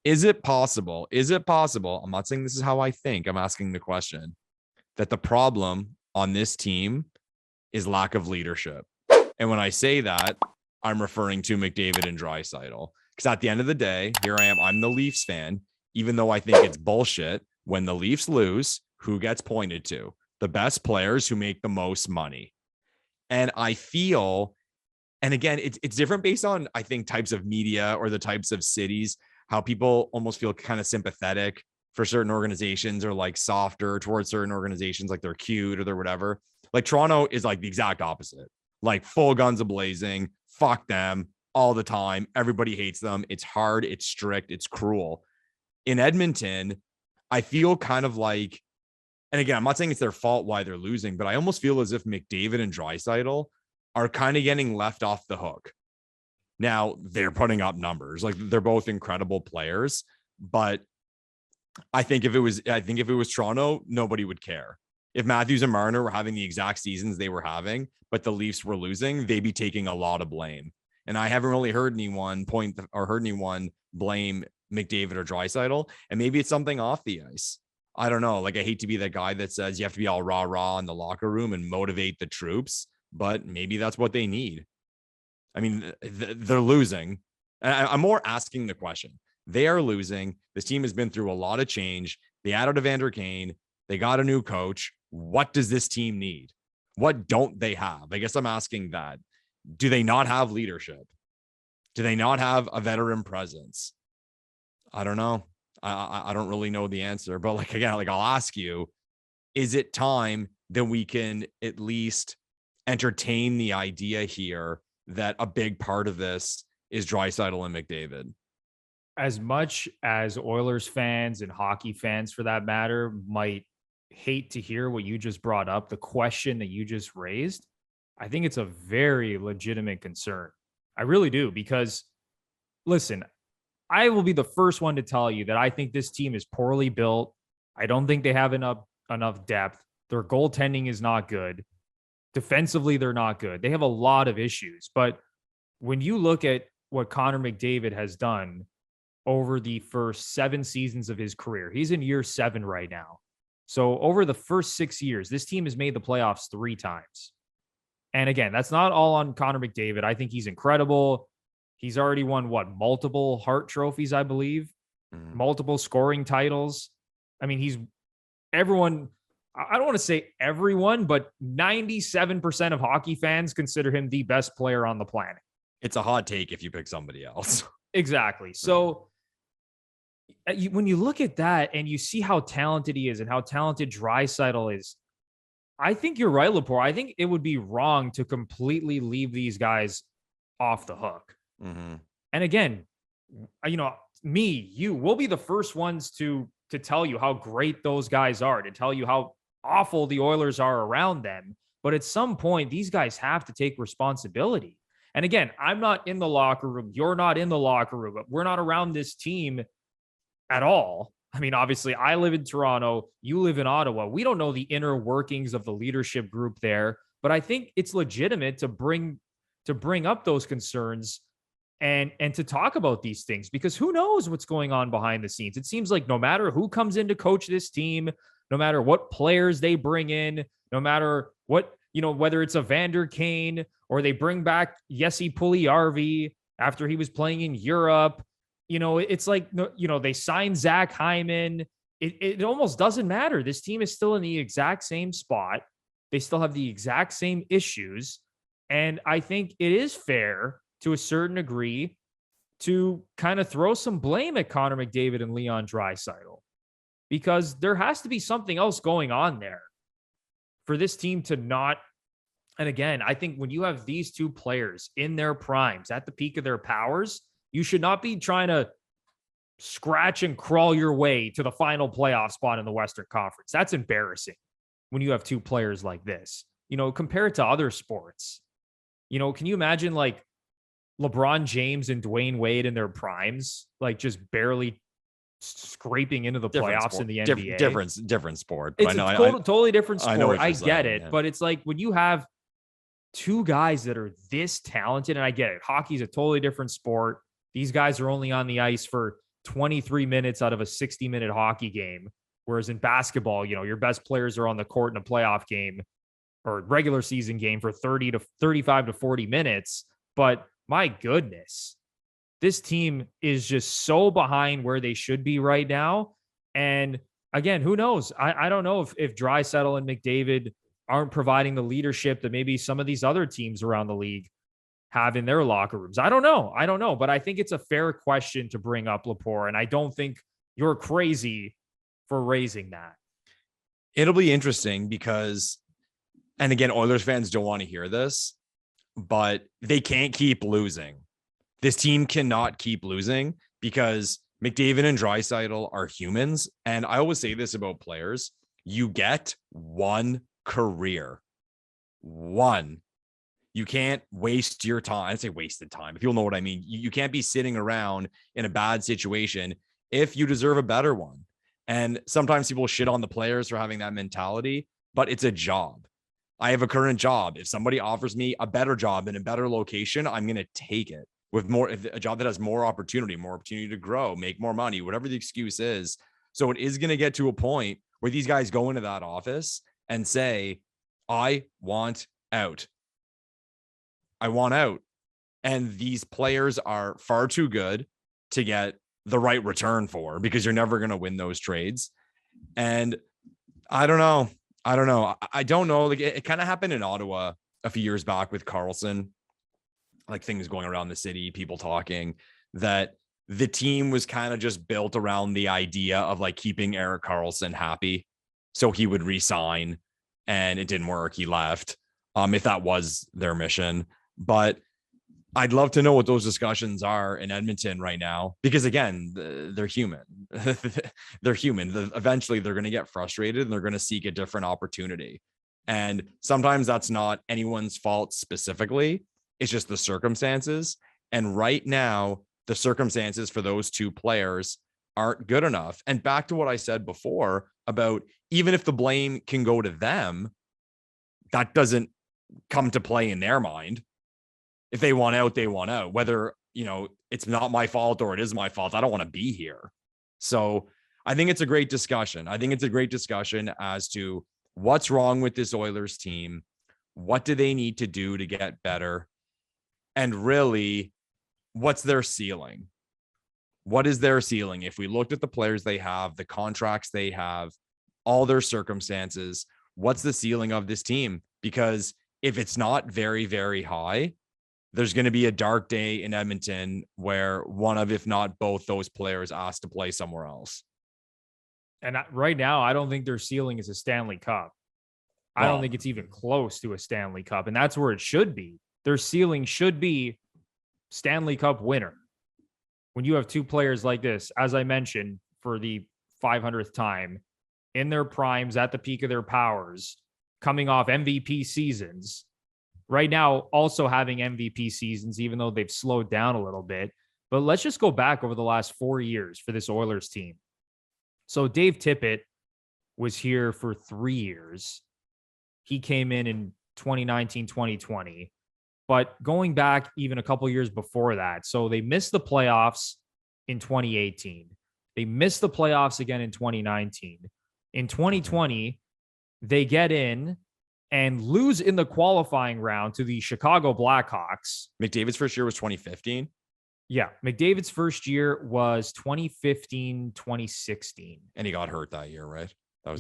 Is it possible? Is it possible? I'm not saying this is how I think. I'm asking the question that the problem on this team is lack of leadership. And when I say that, I'm referring to McDavid and Draisaitl. Because at the end of the day, here I am. I'm the Leafs fan, even though I think it's bullshit. When the Leafs lose, who gets pointed to? The best players who make the most money. And I feel, and again, it's different based on, I think, types of media or the types of cities, how people almost feel kind of sympathetic for certain organizations or like softer towards certain organizations, like they're cute or they're whatever. Like Toronto is like the exact opposite, like full guns a-blazing, fuck them all the time. Everybody hates them. It's hard, it's strict, it's cruel. In Edmonton, I feel kind of like, and again, I'm not saying it's their fault why they're losing, but I almost feel as if McDavid and Draisaitl are kind of getting left off the hook. Now, they're putting up numbers. Like, they're both incredible players, but I think if it was Toronto, nobody would care. If Matthews and Marner were having the exact seasons they were having, but the Leafs were losing, they'd be taking a lot of blame. And I haven't really heard anyone blame McDavid or Draisaitl. And maybe it's something off the ice. I don't know. Like, I hate to be that guy that says you have to be all rah-rah in the locker room and motivate the troops, but maybe that's what they need. I mean, they're losing. I'm more asking the question. They are losing. This team has been through a lot of change. They added Evander Kane. They got a new coach. What does this team need? What don't they have? I guess I'm asking that. Do they not have leadership? Do they not have a veteran presence? I don't know. I don't really know the answer. But like, again, like I'll ask you, is it time that we can at least entertain the idea here that a big part of this is Draisaitl and McDavid? As much as Oilers fans and hockey fans, for that matter, might hate to hear what you just brought up, the question that you just raised, I think it's a very legitimate concern. I really do, because listen, I will be the first one to tell you that I think this team is poorly built. I don't think they have enough depth. Their goaltending is not good. Defensively, they're not good. They have a lot of issues. But when you look at what Connor McDavid has done over the first 7 seasons of his career, he's in year 7 right now. So over the first 6 years, this team has made the playoffs 3 times. And again, that's not all on Connor McDavid. I think he's incredible. He's already won multiple Hart trophies, I believe, multiple scoring titles. I mean, everyone. I don't want to say everyone, but 97% of hockey fans consider him the best player on the planet. It's a hot take if you pick somebody else. Exactly. So when you look at that and you see how talented he is and how talented Draisaitl is, I think you're right, Lepore. I think it would be wrong to completely leave these guys off the hook. Mm-hmm. And again, we'll be the first ones to tell you how great those guys are, to tell you how awful the Oilers are around them. But at some point, these guys have to take responsibility. And again, I'm not in the locker room. You're not in the locker room. We're not around this team at all. I mean, obviously, I live in Toronto. You live in Ottawa. We don't know the inner workings of the leadership group there. But I think it's legitimate to bring up those concerns and to talk about these things, because who knows what's going on behind the scenes. It seems like no matter who comes in to coach this team, no matter what players they bring in, no matter what, whether it's Evander Kane or they bring back Jesse Puljujarvi after he was playing in Europe, it's like, they sign Zach Hyman. It almost doesn't matter. This team is still in the exact same spot. They still have the exact same issues. And I think it is fair to a certain degree to kind of throw some blame at Connor McDavid and Leon Draisaitl, because there has to be something else going on there for this team to not. And again, I think when you have these two players in their primes at the peak of their powers, you should not be trying to scratch and crawl your way to the final playoff spot in the Western Conference. That's embarrassing when you have two players like this, compare it to other sports. Can you imagine like LeBron James and Dwayne Wade in their primes, like just barely scraping into the playoffs in the NBA? Different sport. It's totally different sport. I get it. Yeah. But it's like when you have two guys that are this talented, and I get it. Hockey's a totally different sport. These guys are only on the ice for 23 minutes out of a 60-minute hockey game. Whereas in basketball, your best players are on the court in a playoff game or regular season game for 30 to 35 to 40 minutes. But my goodness, this team is just so behind where they should be right now. And again, who knows? I don't know if Draisaitl and McDavid aren't providing the leadership that maybe some of these other teams around the league have in their locker rooms. I don't know. But I think it's a fair question to bring up, Lepore. And I don't think you're crazy for raising that. It'll be interesting because, and again, Oilers fans don't want to hear this, but they can't keep losing. This team cannot keep losing because McDavid and Draisaitl are humans. And I always say this about players. You get one career. One. You can't waste your time. I'd say wasted time, if you'll know what I mean. You can't be sitting around in a bad situation if you deserve a better one. And sometimes people shit on the players for having that mentality, but it's a job. I have a current job. If somebody offers me a better job in a better location, I'm going to take it with a job that has more opportunity to grow, make more money, whatever the excuse is. So it is going to get to a point where these guys go into that office and say, I want out. I want out. And these players are far too good to get the right return for, because you're never going to win those trades. And I don't know. I don't know. Like it kind of happened in Ottawa a few years back with Carlson, like things going around the city, people talking that the team was kind of just built around the idea of like keeping Erik Karlsson happy. So he would resign, and it didn't work. He left. If that was their mission, but I'd love to know what those discussions are in Edmonton right now, because again, they're human. They're human. Eventually they're going to get frustrated and they're going to seek a different opportunity. And sometimes that's not anyone's fault specifically. It's just the circumstances. And right now, the circumstances for those two players aren't good enough. And back to what I said before about even if the blame can go to them, that doesn't come to play in their mind. If they want out, they want out. Whether, it's not my fault or it is my fault, I don't want to be here. So I think it's a great discussion. I think it's a great discussion as to what's wrong with this Oilers team. What do they need to do to get better? And really, what's their ceiling? What is their ceiling? If we looked at the players they have, the contracts they have, all their circumstances, what's the ceiling of this team? Because if it's not very, very high, there's going to be a dark day in Edmonton where one of, if not both, those players asked to play somewhere else. And right now, I don't think their ceiling is a Stanley Cup. I don't think it's even close to a Stanley Cup. And that's where it should be. Their ceiling should be Stanley Cup winner. When you have two players like this, as I mentioned, for the 500th time, in their primes, at the peak of their powers, coming off MVP seasons, right now also having MVP seasons, even though they've slowed down a little bit. But let's just go back over the last 4 years for this Oilers team. So Dave Tippett was here for 3 years. He came in 2019, 2020. But going back even a couple years before that, so they missed the playoffs in 2018. They missed the playoffs again in 2019. In 2020, they get in and lose in the qualifying round to the Chicago Blackhawks. McDavid's first year was 2015. Yeah, McDavid's first year was 2015, 2016. And he got hurt that year, right? That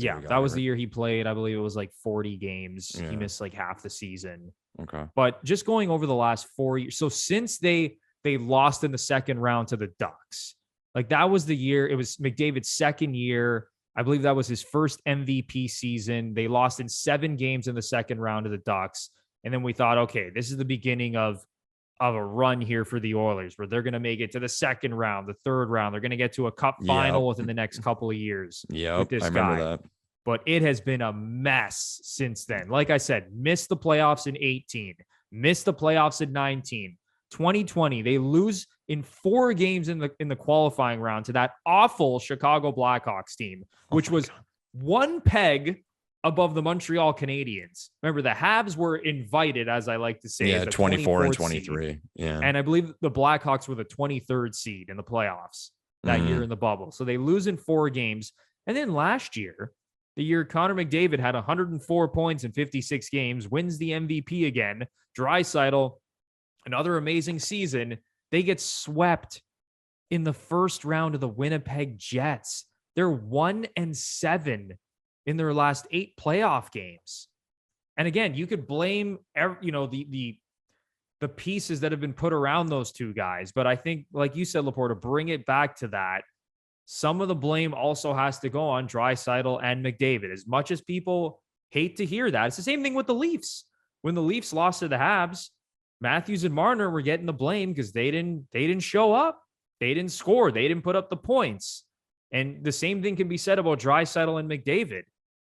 was the year he played. I believe it was like 40 games. Yeah. He missed like half the season. Okay. But just going over the last 4 years. So since they lost in the second round to the Ducks, like that was the year. It was McDavid's second year. I believe that was his first MVP season. They lost in 7 games in the second round to the Ducks. And then we thought, okay, this is the beginning of a run here for the Oilers where they're going to make it to the second round, the third round. They're going to get to a cup final within the next couple of years. Yeah, I remember that. But it has been a mess since then. Like I said, missed the playoffs in 18, missed the playoffs in 19. 2020, they lose in 4 games in the qualifying round to that awful Chicago Blackhawks team, which was one peg above the Montreal Canadiens. Remember, the Habs were invited, as I like to say. Yeah, 24 and 23. Seed. Yeah. And I believe the Blackhawks were the 23rd seed in the playoffs. that year in the bubble. So they lose in 4 games. And then last year, the year Connor McDavid had 104 points in 56 games, wins the MVP again. Draisaitl, another amazing season. They get swept in the first round of the Winnipeg Jets. They're 1-7 in their last 8 playoff games. And again, you could blame the pieces that have been put around those two guys. But I think, like you said, Lepore, to bring it back to that, some of the blame also has to go on Draisaitl and McDavid. As much as people hate to hear that, it's the same thing with the Leafs. When the Leafs lost to the Habs, Matthews and Marner were getting the blame because they didn't show up. They didn't score. They didn't put up the points. And the same thing can be said about Draisaitl and McDavid.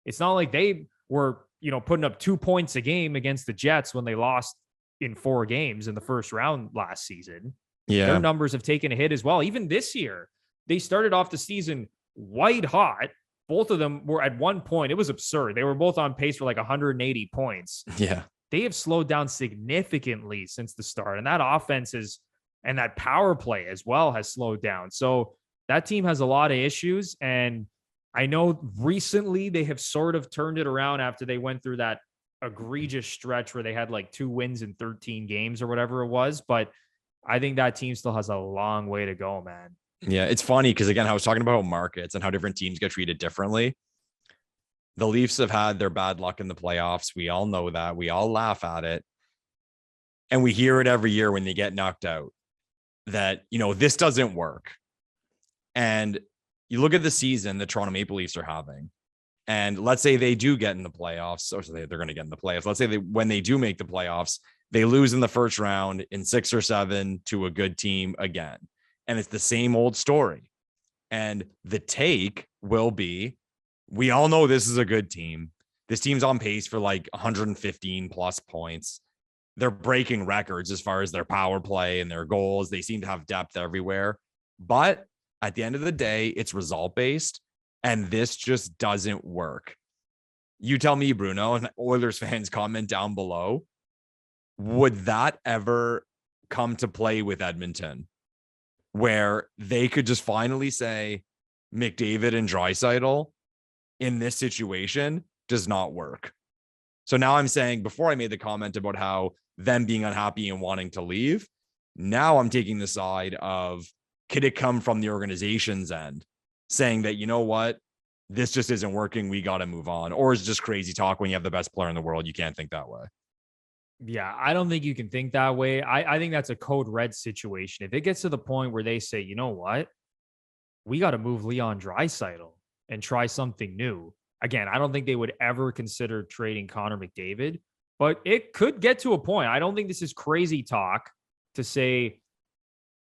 It's not like they were, putting up 2 points a game against the Jets when they lost in 4 games in the first round last season. Yeah. Their numbers have taken a hit as well. Even this year, they started off the season white hot. Both of them were at one point, it was absurd. They were both on pace for like 180 points. Yeah. They have slowed down significantly since the start. And that offense and that power play as well has slowed down. So that team has a lot of issues. And I know recently they have sort of turned it around after they went through that egregious stretch where they had like 2 wins in 13 games or whatever it was. But I think that team still has a long way to go, man. Yeah, it's funny because, again, I was talking about markets and how different teams get treated differently. The Leafs have had their bad luck in the playoffs. We all know that. We all laugh at it. And we hear it every year when they get knocked out that, this doesn't work. And you look at the season the Toronto Maple Leafs are having, and let's say they do get in the playoffs, or they're going to get in the playoffs. Let's say when they do make the playoffs, they lose in the first round in 6 or 7 to a good team again. And it's the same old story. And the take will be, we all know this is a good team. This team's on pace for like 115 plus points. They're breaking records as far as their power play and their goals. They seem to have depth everywhere. But at the end of the day, it's result based. And this just doesn't work. You tell me, Bruno, and Oilers fans, comment down below. Would that ever come to play with Edmonton, where they could just finally say McDavid and Draisaitl in this situation does not work? So now I'm saying, before I made the comment about how them being unhappy and wanting to leave, now I'm taking the side of, could it come from the organization's end saying that, you know what, this just isn't working, we got to move on? Or is it just crazy talk when you have the best player in the world? You can't think that way. Yeah, I don't think you can think that way. I think that's a code red situation. If it gets to the point where they say, you know what, we got to move Leon Draisaitl and try something new. Again, I don't think they would ever consider trading Connor McDavid, but it could get to a point. I don't think this is crazy talk to say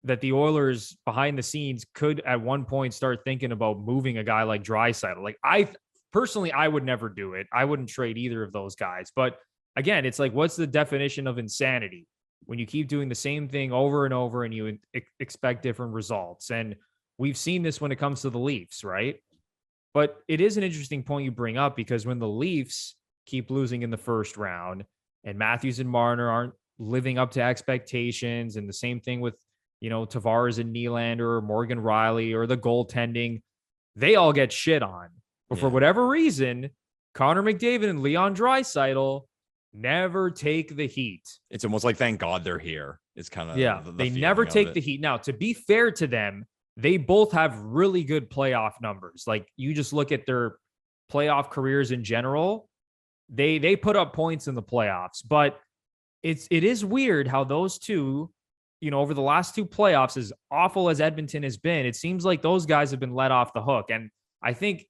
that the Oilers behind the scenes could at one point start thinking about moving a guy like Draisaitl. Like, I would never do it. I wouldn't trade either of those guys. But again, it's like, what's the definition of insanity when you keep doing the same thing over and over and you expect different results? And we've seen this when it comes to the Leafs, right? But it is an interesting point you bring up, because when the Leafs keep losing in the first round and Matthews and Marner aren't living up to expectations, and the same thing with, Tavares and Nylander or Morgan Riley or the goaltending, they all get shit on. But for whatever reason, Connor McDavid and Leon Draisaitl never take the heat. It's almost like, thank God they're here. It's kind of they never take the heat. Now, to be fair to them, they both have really good playoff numbers. Like, you just look at their playoff careers in general, they put up points in the playoffs. But it is weird how those two, over the last 2 playoffs, as awful as Edmonton has been, it seems like those guys have been let off the hook. And I think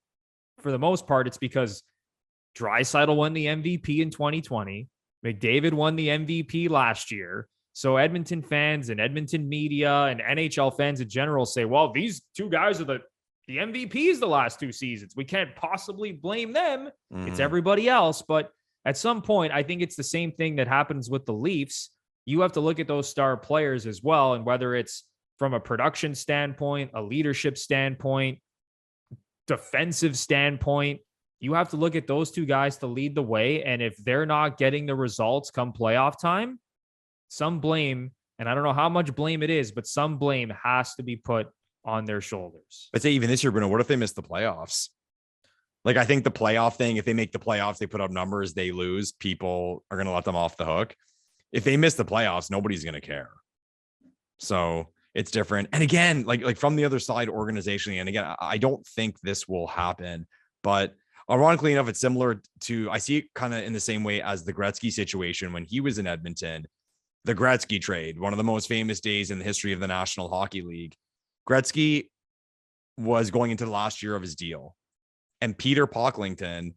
for the most part, it's because Draisaitl won the MVP in 2020. McDavid won the MVP last year. So Edmonton fans and Edmonton media and NHL fans in general say, well, these 2 guys are the MVPs the last 2 seasons. We can't possibly blame them. Mm-hmm. It's everybody else. But at some point, I think it's the same thing that happens with the Leafs. You have to look at those star players as well. And whether it's from a production standpoint, a leadership standpoint, defensive standpoint, you have to look at those 2 guys to lead the way. And if they're not getting the results come playoff time, some blame, and I don't know how much blame it is, but some blame has to be put on their shoulders. But say even this year, Bruno, what if they miss the playoffs? Like, I think the playoff thing, if they make the playoffs, they put up numbers, they lose, people are going to let them off the hook. If they miss the playoffs, nobody's going to care. So it's different. And again, like from the other side organizationally, and again, I don't think this will happen, but ironically enough, it's similar to, I see it kind of in the same way as the Gretzky situation when he was in Edmonton. The Gretzky trade, one of the most famous days in the history of the National Hockey League. Gretzky was going into the last year of his deal. And Peter Pocklington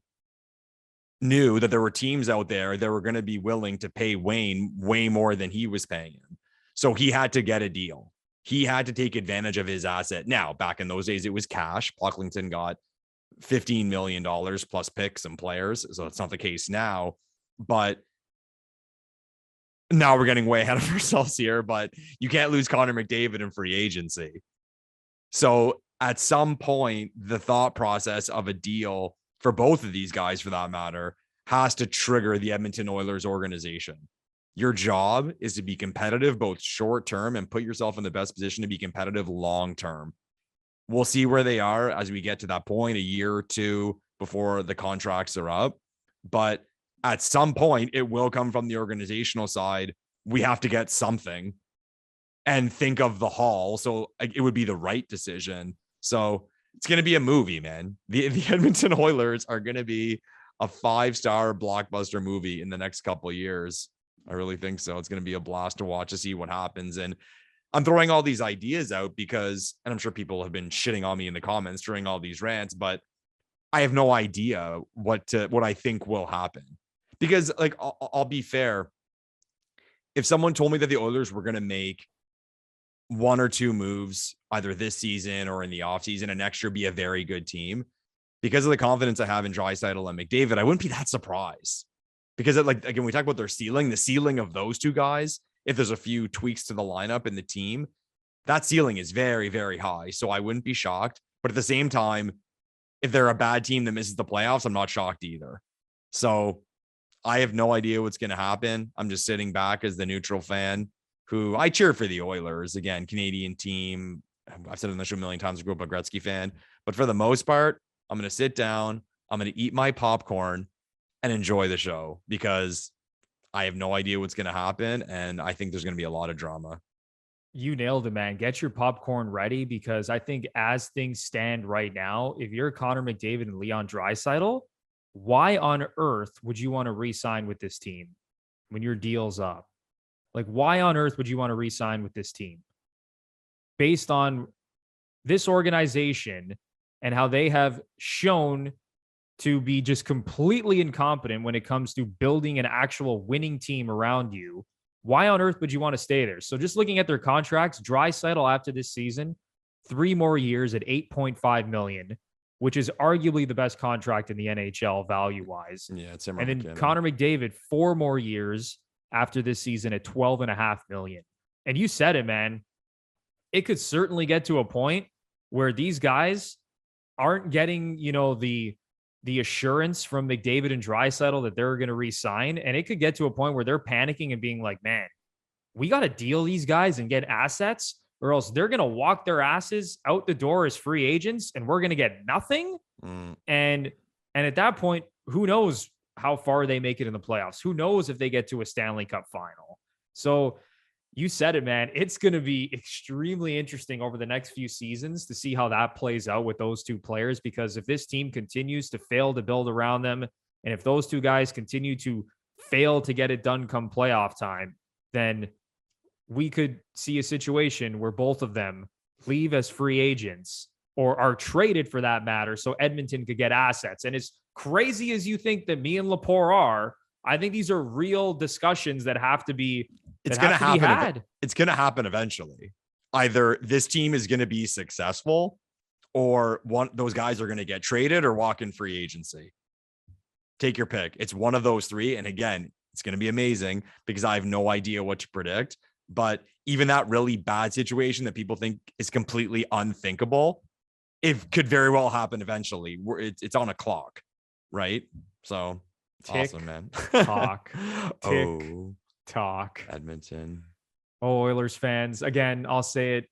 knew that there were teams out there that were going to be willing to pay Wayne way more than he was paying him. So he had to get a deal. He had to take advantage of his asset. Now, back in those days, it was cash. Pocklington got $15 million plus picks and players. So it's not the case now. But now we're getting way ahead of ourselves here. But you can't lose Connor McDavid in free agency. So at some point, the thought process of a deal for both of these guys, for that matter, has to trigger the Edmonton Oilers organization. Your job is to be competitive, both short term and put yourself in the best position to be competitive long term. We'll see where they are as we get to that point, a year or two before the contracts are up. But at some point, it will come from the organizational side. We have to get something and think of the haul. So it would be the right decision. So it's going to be a movie, man. The Edmonton Oilers are going to be a 5-star blockbuster movie in the next couple of years. I really think so. It's going to be a blast to watch, to see what happens. And I'm throwing all these ideas out because, and I'm sure people have been shitting on me in the comments during all these rants, but I have no idea what I think will happen. Because, like, I'll be fair. If someone told me that the Oilers were going to make one or two moves either this season or in the offseason and next year be a very good team, because of the confidence I have in Draisaitl and McDavid, I wouldn't be that surprised. Because like, again, we talk about their ceiling, the ceiling of those two guys, if there's a few tweaks to the lineup and the team, that ceiling is very, very high. So I wouldn't be shocked. But at the same time, if they're a bad team that misses the playoffs, I'm not shocked either. So I have no idea what's going to happen. I'm just sitting back as the neutral fan who I cheer for the Oilers. Again, Canadian team. I've said it on the show a million times, I grew up a Gretzky fan. But for the most part, I'm going to sit down. I'm going to eat my popcorn and enjoy the show because I have no idea what's going to happen. And I think there's going to be a lot of drama. You nailed it, man. Get your popcorn ready because I think as things stand right now, if you're Connor McDavid and Leon Draisaitl, why on earth would you want to re-sign with this team when your deal's up? Like, why on earth would you want to re-sign with this team? Based on this organization and how they have shown to be just completely incompetent when it comes to building an actual winning team around you, why on earth would you want to stay there? So just looking at their contracts, Draisaitl after this season, 3 more years at $8.5 million, which is arguably the best contract in the NHL value-wise. Yeah, it's and then Connor McDavid, 4 more years after this season at $12.5 million. And you said it, man. It could certainly get to a point where these guys aren't getting, the assurance from McDavid and Draisaitl that they're going to re-sign. And it could get to a point where they're panicking and being like, man, we got to deal these guys and get assets or else they're going to walk their asses out the door as free agents and we're going to get nothing. And at that point, who knows how far they make it in the playoffs? Who knows if they get to a Stanley Cup final? So you said it, man. It's going to be extremely interesting over the next few seasons to see how that plays out with those two players, because if this team continues to fail to build around them, and if those two guys continue to fail to get it done come playoff time, then we could see a situation where both of them leave as free agents or are traded for that matter, so Edmonton could get assets. And as crazy as you think that me and Lepore are, I think these are real discussions that have to be It's going to happen. It's going to happen eventually. Either this team is going to be successful or those guys are going to get traded or walk in free agency. Take your pick. It's one of those three. And again, it's going to be amazing because I have no idea what to predict. But even that really bad situation that people think is completely unthinkable, it could very well happen eventually. It's on a clock, right? So it's awesome, man. Talk. Tick. Talk. Edmonton. Oh, Oilers fans. Again, I'll say it,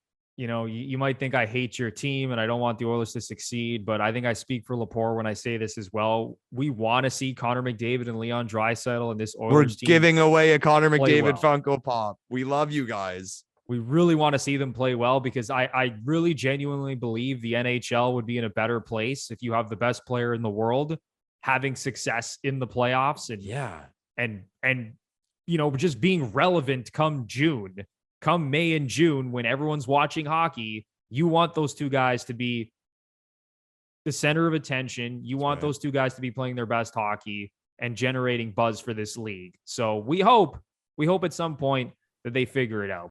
you might think I hate your team and I don't want the Oilers to succeed, but I think I speak for Lepore when I say this as well. We want to see Connor McDavid and Leon Draisaitl and this Oilers team. We're giving away a Connor play McDavid well. Funko Pop. We love you guys. We really want to see them play well because I really genuinely believe the NHL would be in a better place if you have the best player in the world having success in the playoffs and just being relevant come May and June, when everyone's watching hockey. You want those two guys to be the center of attention. You want those two guys to be playing their best hockey and generating buzz for this league. So we hope at some point that they figure it out.